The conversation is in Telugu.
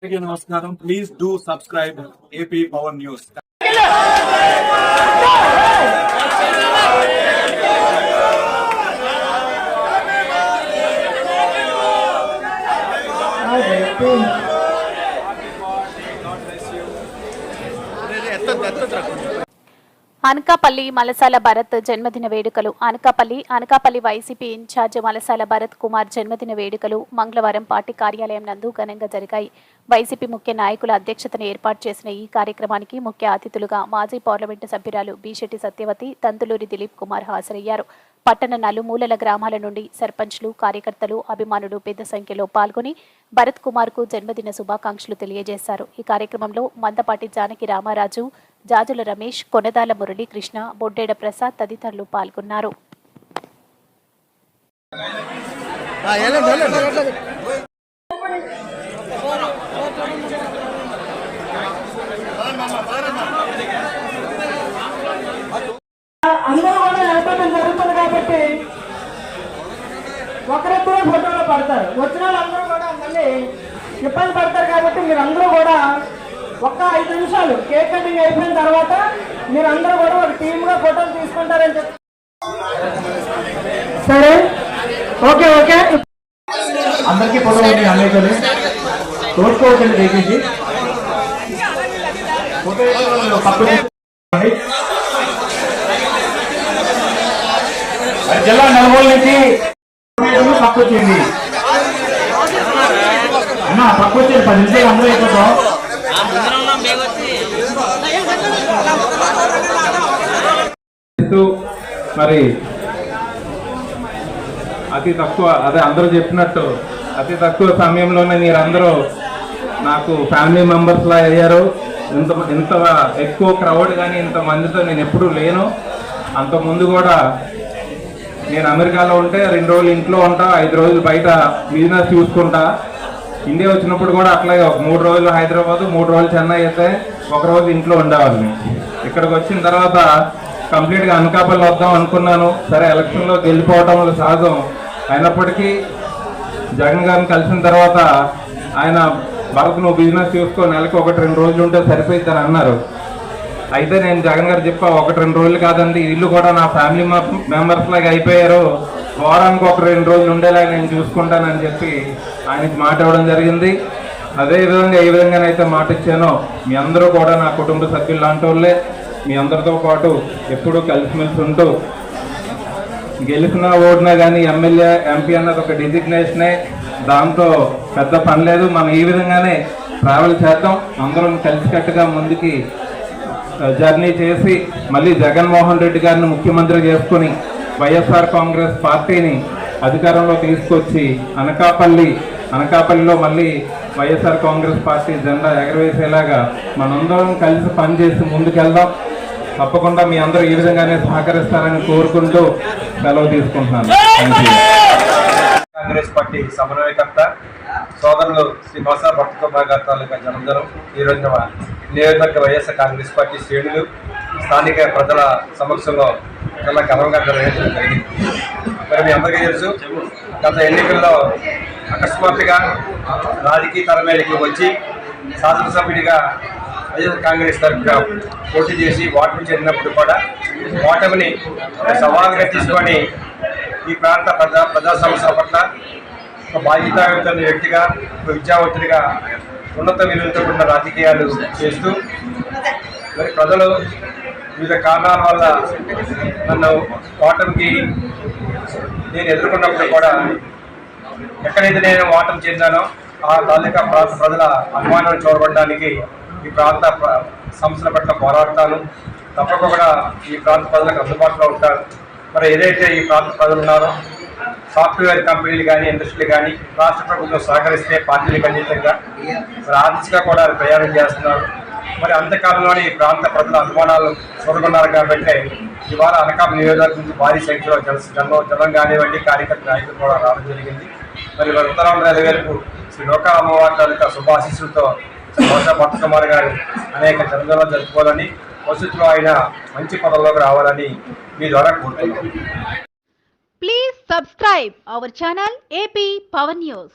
నమస్కారం. Please do subscribe AP power news. Anakapalli Malasala Bharat జన్మదిన వేడుకలు. అనకాపల్లి వైసీపీ ఇన్ఛార్జ్ మలసాల భరత్ కుమార్ జన్మదిన వేడుకలు మంగళవారం పార్టీ కార్యాలయం నందు ఘనంగా జరిగాయి. వైసీపీ ముఖ్య నాయకుల అధ్యక్షతన ఏర్పాటు చేసిన ఈ కార్యక్రమానికి ముఖ్య అతిథులుగా మాజీ పార్లమెంటు సభ్యురాలు బీశెట్టి సత్యవతి, తంతులూరి దిలీప్ కుమార్ హాజరయ్యారు. పట్టణ నలుమూలల గ్రామాల నుండి సర్పంచ్లు, కార్యకర్తలు, అభిమానులు పెద్ద సంఖ్యలో పాల్గొని భరత్ కుమార్ కు జన్మదిన శుభాకాంక్షలు తెలియజేశారు. ఈ కార్యక్రమంలో మందపాటి జానకి రామారాజు, జాజుల రమేష్, కొనదాల మురళీకృష్ణ, బొడ్డేడ ప్రసాద్ తదితరులు పాల్గొన్నారు. అందరూ కూడా ఏర్పడడం జరుగుతుంది కాబట్టి ఒకరిద్దరే ఫోటోలో పడతారు. వచ్చిన వాళ్ళందరూ కూడా మళ్ళీ ఇబ్బంది పడతారు కాబట్టి మీరందరూ కూడా ఒక్క 5 నిమిషాలు కేక్ కటింగ్ అయిపోయిన తర్వాత మీరందరూ కూడా ఒక టీమ్గా ఫోటోలు తీసుకుంటారని చెప్పి. సరే, ఓకే ఓకే. అందరికీ ఫోటో ఉంది. అన్నయ్యతోనే తోడుకోవచ్చండి. దయచేసి ఫోటో జిల్లా నలుమూల నుంచి పక్క వచ్చింది అన్న, పక్క వచ్చేది 10 నిమిషాలు అందరూ అయిపోతాం. మరి అతి తక్కువ, అదే అందరూ చెప్పినట్టు అతి తక్కువ సమయంలోనే మీరందరూ నాకు ఫ్యామిలీ మెంబర్స్ లా అయ్యారు. ఇంత ఎక్కువ క్రౌడ్ కానీ ఇంతమందితో నేను ఎప్పుడూ లేను. అంతకుముందు కూడా నేను అమెరికాలో ఉంటే 2 రోజులు ఇంట్లో ఉంటా, 5 రోజులు బయట బిజినెస్ చూసుకుంటా. ఇండియా వచ్చినప్పుడు కూడా అట్లాగే ఒక 3 రోజులు హైదరాబాద్, 3 రోజులు చెన్నై అయితే 1 రోజు ఇంట్లో ఉండేవాళ్ళని. ఇక్కడికి వచ్చిన తర్వాత కంప్లీట్గా అనకాపల్లి వద్దాం అనుకున్నాను. సరే, ఎలక్షన్లో గెలిపోవటంలో సహజం అయినప్పటికీ జగన్ గారిని కలిసిన తర్వాత ఆయన భరత్ నువ్వు బిజినెస్ చూసుకో, నెలకు 1-2 రోజులు ఉంటే సరిపోయిద్దని అన్నారు. అయితే నేను జగన్ గారు చెప్పా, 1-2 రోజులు కాదండి, ఇల్లు కూడా నా ఫ్యామిలీ మెంబర్స్ లాగా అయిపోయారు, వారానికి 1-2 రోజులు ఉండేలాగా నేను చూసుకుంటానని చెప్పి ఆయనకి మాట ఇవ్వడం జరిగింది. అదేవిధంగా ఏ విధంగానైతే మాట ఇచ్చానో మీ అందరూ కూడా నా కుటుంబ సభ్యులు లాంటి వాళ్ళే. మీ అందరితో పాటు ఎప్పుడూ కలిసిమెలిసి ఉంటూ గెలిచినా ఓడినా కానీ ఎమ్మెల్యే, ఎంపీ అన్నది ఒక డిజిగ్నేషనే, దాంతో పెద్ద పని లేదు. మనం ఈ విధంగానే ట్రావెల్ చేద్దాం, అందరం కలిసికట్టుగా ముందుకి జర్నీ చేసి మళ్ళీ జగన్మోహన్ రెడ్డి గారిని ముఖ్యమంత్రి చేసుకుని వైఎస్ఆర్ కాంగ్రెస్ పార్టీని అధికారంలో తీసుకొచ్చి అనకాపల్లిలో మళ్ళీ వైఎస్ఆర్ కాంగ్రెస్ పార్టీ జెండా ఎగరవేసేలాగా మనందరం కలిసి పనిచేసి ముందుకెళ్దాం. తప్పకుండా మీ అందరూ ఈ విధంగానే సహకరిస్తారని కోరుకుంటూ సెలవు తీసుకుంటున్నాను. కాంగ్రెస్ పార్టీ సమన్వయకర్త సోదరులు శ్రీ మలసాల భరత్ కుమార్ గారి తాలూకా జన్మదినం ఈ రోజున నియోజకవర్గ వైఎస్ఆర్ కాంగ్రెస్ పార్టీ శ్రేణులు, స్థానిక ప్రజల సమక్షంలో చాలా ఘనంగా నిర్వహించడం జరిగింది. మరి మీ అందరికీ తెలుసు, గత ఎన్నికల్లో అకస్మాత్తుగా రాజకీయ తరమేలకి వచ్చి శాసనసభ్యుడిగా వైఎస్ఆర్ కాంగ్రెస్ తరఫున పోటీ చేసి ఓటమి చెందినప్పుడు కూడా ఓటమిని సవాలుగా తీసుకొని ఈ ప్రాంత ప్రజా సమస్యల పట్ల ఒక బాధ్యతాయుత వ్యక్తిగా, ఒక విద్యావంతుడిగా ఉన్నత విలువలతో కూడిన రాజకీయాలు చేస్తూ మరి ప్రజలు వివిధ కారణాల వల్ల నన్ను ఓటమికి నేను ఎదుర్కొన్నప్పుడు కూడా ఎక్కడైతే నేను ఓటమి చెందానో ఆ తాలూకా ప్రాంత ప్రజల అభిమానాలు చూడబడడానికి ఈ ప్రాంత సమస్యల పట్ల పోరాడతాను. తప్పకుండా ఈ ప్రాంత ప్రజలకు అందుబాటులో ఉంటాను. మరి ఏదైతే ఈ ప్రాంత ప్రజలు ఉన్నారో సాఫ్ట్వేర్ కంపెనీలు కానీ, ఇండస్ట్రీలు కానీ రాష్ట్ర ప్రభుత్వం సహకరిస్తే పార్టీలకు అతీతంగా మరి ఆర్థికంగా కూడా ప్రయాణం చేస్తున్నారు. మరి అంతకాలంలోనే ఈ ప్రాంత ప్రజల అభిమానాలు చూడకున్నారు కాబట్టి ఇవాళ అనకాపల్లి నియోజకవర్గం నుంచి భారీ సంఖ్యలో జనం కానివ్వండి, కార్యకర్త నాయకులు కూడా రావడం జరిగింది. మరి ఉత్తరాంధ్ర వైపు శ్రీ లోకా అమ్మవారి తాలూకా శుభాశీస్సులతో మలసాల భరత్ కుమార్ గారు అనేక జన్మదినాలు జరుపుకోవాలని, భవిష్యత్తులో ఆయన మంచి పదవుల్లోకి రావాలని మీ ద్వారా కోరుతున్నాను. Please subscribe our channel AP Power News.